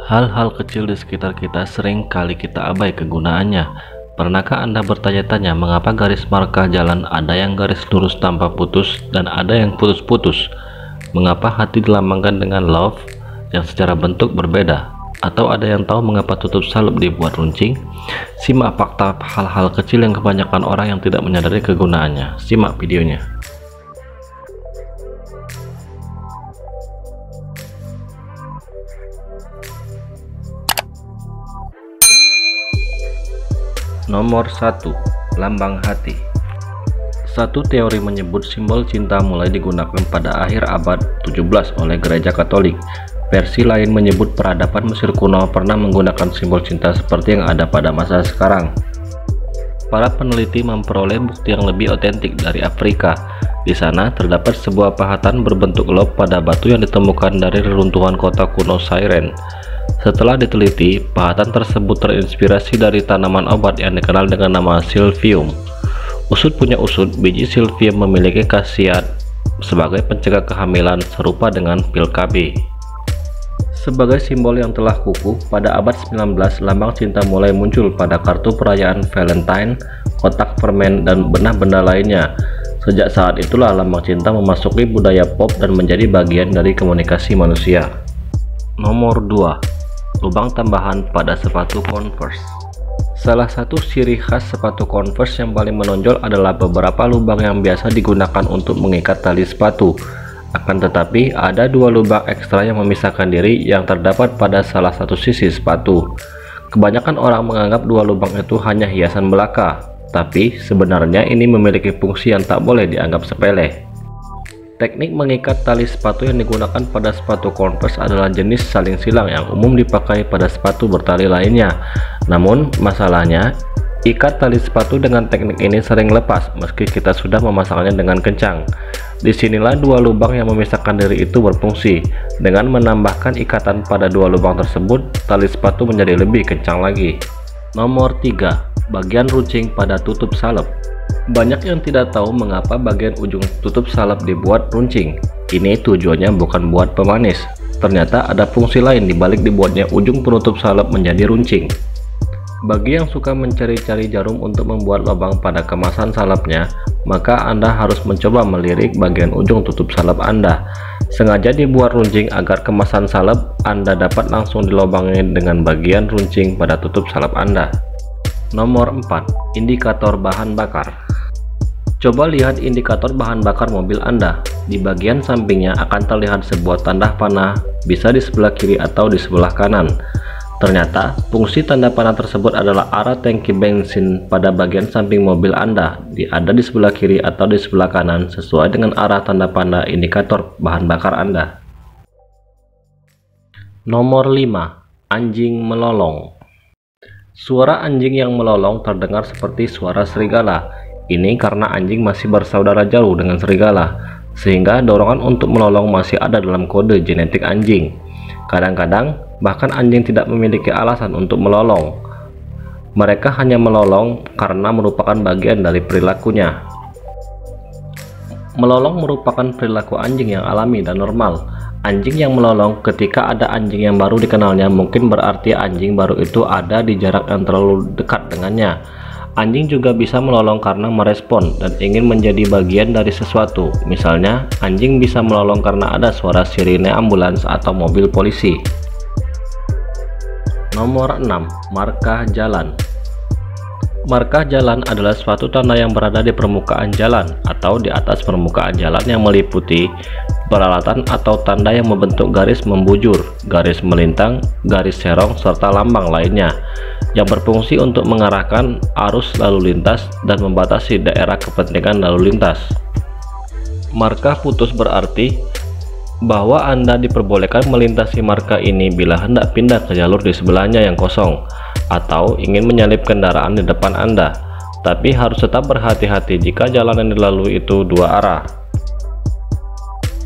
Hal-hal kecil di sekitar kita sering kali kita abai kegunaannya. Pernahkah Anda bertanya-tanya mengapa garis marka jalan ada yang garis lurus tanpa putus dan ada yang putus-putus? Mengapa hati dilambangkan dengan love yang secara bentuk berbeda? Atau ada yang tahu mengapa tutup salep dibuat runcing? Simak fakta hal-hal kecil yang kebanyakan orang yang tidak menyadari kegunaannya. Simak videonya. Nomor 1. Lambang hati. Satu teori menyebut simbol cinta mulai digunakan pada akhir abad 17 oleh Gereja Katolik. Versi lain menyebut peradaban Mesir kuno pernah menggunakan simbol cinta seperti yang ada pada masa sekarang. Para peneliti memperoleh bukti yang lebih otentik dari Afrika. Di sana terdapat sebuah pahatan berbentuk lob pada batu yang ditemukan dari reruntuhan kota kuno Siren. Setelah diteliti, pahatan tersebut terinspirasi dari tanaman obat yang dikenal dengan nama silvium. Usut punya usut, biji silvium memiliki khasiat sebagai pencegah kehamilan serupa dengan pil KB. Sebagai simbol yang telah kukuh, pada abad 19 lambang cinta mulai muncul pada kartu perayaan Valentine, kotak permen, dan benda-benda lainnya. Sejak saat itulah lambang cinta memasuki budaya pop dan menjadi bagian dari komunikasi manusia. Nomor 2. Lubang tambahan pada sepatu Converse. Salah satu ciri khas sepatu Converse yang paling menonjol adalah beberapa lubang yang biasa digunakan untuk mengikat tali sepatu. Akan tetapi, ada dua lubang ekstra yang memisahkan diri yang terdapat pada salah satu sisi sepatu. Kebanyakan orang menganggap dua lubang itu hanya hiasan belaka, tapi sebenarnya ini memiliki fungsi yang tak boleh dianggap sepele. Teknik mengikat tali sepatu yang digunakan pada sepatu Converse adalah jenis saling silang yang umum dipakai pada sepatu bertali lainnya. Namun, masalahnya, ikat tali sepatu dengan teknik ini sering lepas meski kita sudah memasangnya dengan kencang. Disinilah dua lubang yang memisahkan diri itu berfungsi. Dengan menambahkan ikatan pada dua lubang tersebut, tali sepatu menjadi lebih kencang lagi. Nomor 3. Bagian runcing pada tutup salep. Banyak yang tidak tahu mengapa bagian ujung tutup salep dibuat runcing. Ini tujuannya bukan buat pemanis. Ternyata ada fungsi lain dibalik dibuatnya ujung penutup salep menjadi runcing. Bagi yang suka mencari-cari jarum untuk membuat lubang pada kemasan salepnya, maka Anda harus mencoba melirik bagian ujung tutup salep Anda. Sengaja dibuat runcing agar kemasan salep Anda dapat langsung dilubangi dengan bagian runcing pada tutup salep Anda. Nomor 4. Indikator bahan bakar. Coba lihat indikator bahan bakar mobil Anda. Di bagian sampingnya akan terlihat sebuah tanda panah, bisa di sebelah kiri atau di sebelah kanan. Ternyata, fungsi tanda panah tersebut adalah arah tangki bensin pada bagian samping mobil Anda. Ada di sebelah kiri atau di sebelah kanan sesuai dengan arah tanda panah indikator bahan bakar Anda. Nomor 5. Anjing melolong. Suara anjing yang melolong terdengar seperti suara serigala. Ini karena anjing masih bersaudara jauh dengan serigala, sehingga dorongan untuk melolong masih ada dalam kode genetik anjing. Kadang-kadang, bahkan anjing tidak memiliki alasan untuk melolong. Mereka hanya melolong karena merupakan bagian dari perilakunya. Melolong merupakan perilaku anjing yang alami dan normal. Anjing yang melolong ketika ada anjing yang baru dikenalnya mungkin berarti anjing baru itu ada di jarak yang terlalu dekat dengannya. Anjing juga bisa melolong karena merespon dan ingin menjadi bagian dari sesuatu. Misalnya, anjing bisa melolong karena ada suara sirine ambulans atau mobil polisi. Nomor 6. Markah jalan. Markah jalan adalah suatu tanda yang berada di permukaan jalan atau di atas permukaan jalan yang meliputi peralatan atau tanda yang membentuk garis membujur, garis melintang, garis serong, serta lambang lainnya yang berfungsi untuk mengarahkan arus lalu lintas dan membatasi daerah kepentingan lalu lintas. Markah putus berarti bahwa Anda diperbolehkan melintasi markah ini bila hendak pindah ke jalur di sebelahnya yang kosong atau ingin menyalip kendaraan di depan Anda, tapi harus tetap berhati-hati jika jalan yang dilalui itu dua arah.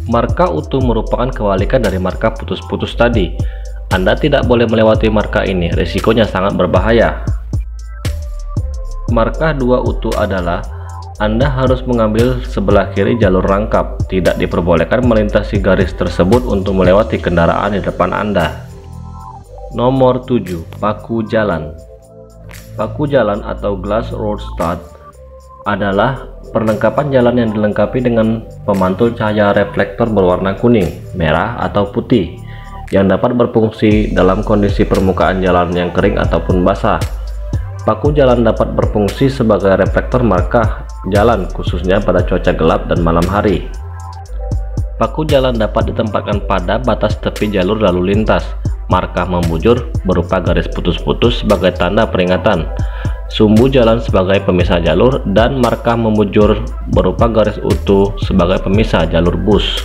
Markah utuh merupakan kebalikan dari markah putus-putus tadi. Anda tidak boleh melewati markah ini, risikonya sangat berbahaya. Markah dua utuh adalah Anda harus mengambil sebelah kiri jalur rangkap. Tidak diperbolehkan melintasi garis tersebut untuk melewati kendaraan di depan Anda. Nomor 7. Paku jalan. Paku jalan atau glass road stud adalah perlengkapan jalan yang dilengkapi dengan pemantul cahaya reflektor berwarna kuning, merah, atau putih yang dapat berfungsi dalam kondisi permukaan jalan yang kering ataupun basah. Paku jalan dapat berfungsi sebagai reflektor markah jalan khususnya pada cuaca gelap dan malam hari. Paku jalan dapat ditempatkan pada batas tepi jalur lalu lintas. Markah membujur berupa garis putus-putus sebagai tanda peringatan, sumbu jalan sebagai pemisah jalur, dan markah membujur berupa garis utuh sebagai pemisah jalur bus.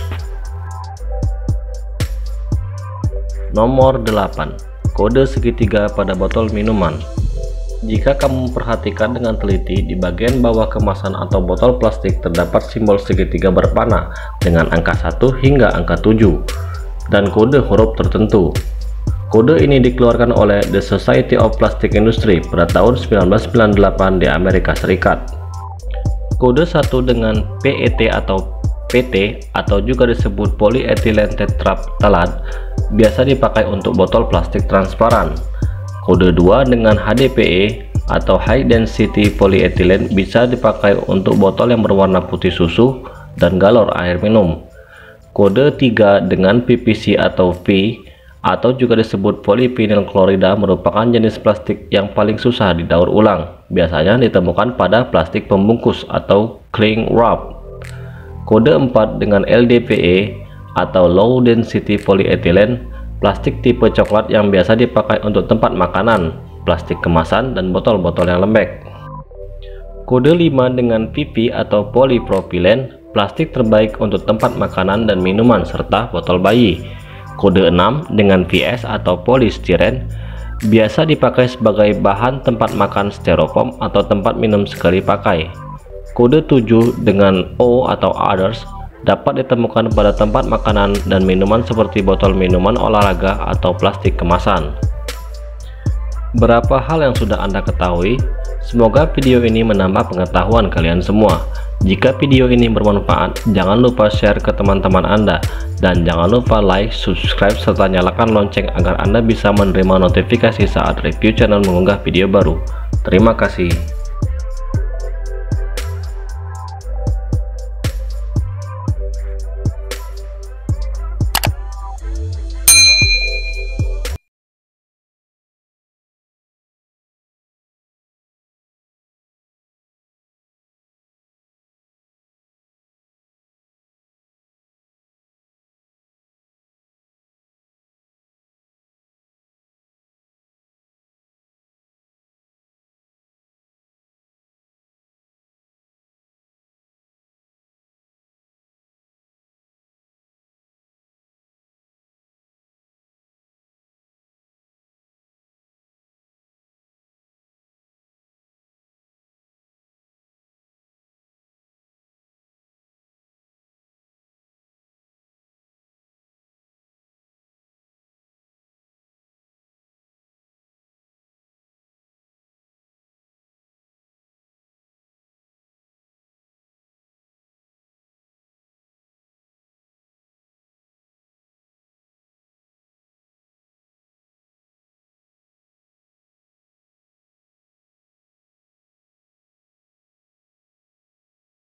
Nomor 8. Kode segitiga pada botol minuman. Jika kamu memperhatikan dengan teliti, di bagian bawah kemasan atau botol plastik terdapat simbol segitiga berpanah dengan angka 1 hingga angka 7 dan kode huruf tertentu. Kode ini dikeluarkan oleh The Society of Plastic Industry pada tahun 1998 di Amerika Serikat. Kode 1 dengan PET atau PT atau juga disebut polyethylene tetraphthalate biasa dipakai untuk botol plastik transparan. Kode 2 dengan HDPE atau High Density Polyethylene bisa dipakai untuk botol yang berwarna putih susu dan galon air minum. Kode 3 dengan PVC atau V atau juga disebut polyvinyl klorida merupakan jenis plastik yang paling susah didaur ulang. Biasanya ditemukan pada plastik pembungkus atau cling wrap. Kode 4 dengan LDPE atau Low Density Polyethylene, plastik tipe coklat yang biasa dipakai untuk tempat makanan, plastik kemasan, dan botol-botol yang lembek. Kode 5 dengan PP atau polypropylene, plastik terbaik untuk tempat makanan dan minuman serta botol bayi. Kode 6 dengan VS atau polystyren, biasa dipakai sebagai bahan tempat makan styrofoam atau tempat minum sekali pakai. Kode 7 dengan O atau Others, dapat ditemukan pada tempat makanan dan minuman seperti botol minuman olahraga atau plastik kemasan. Berapa hal yang sudah Anda ketahui? Semoga video ini menambah pengetahuan kalian semua. Jika video ini bermanfaat, jangan lupa share ke teman-teman Anda, dan jangan lupa like, subscribe, serta nyalakan lonceng agar Anda bisa menerima notifikasi saat review channel mengunggah video baru. Terima kasih.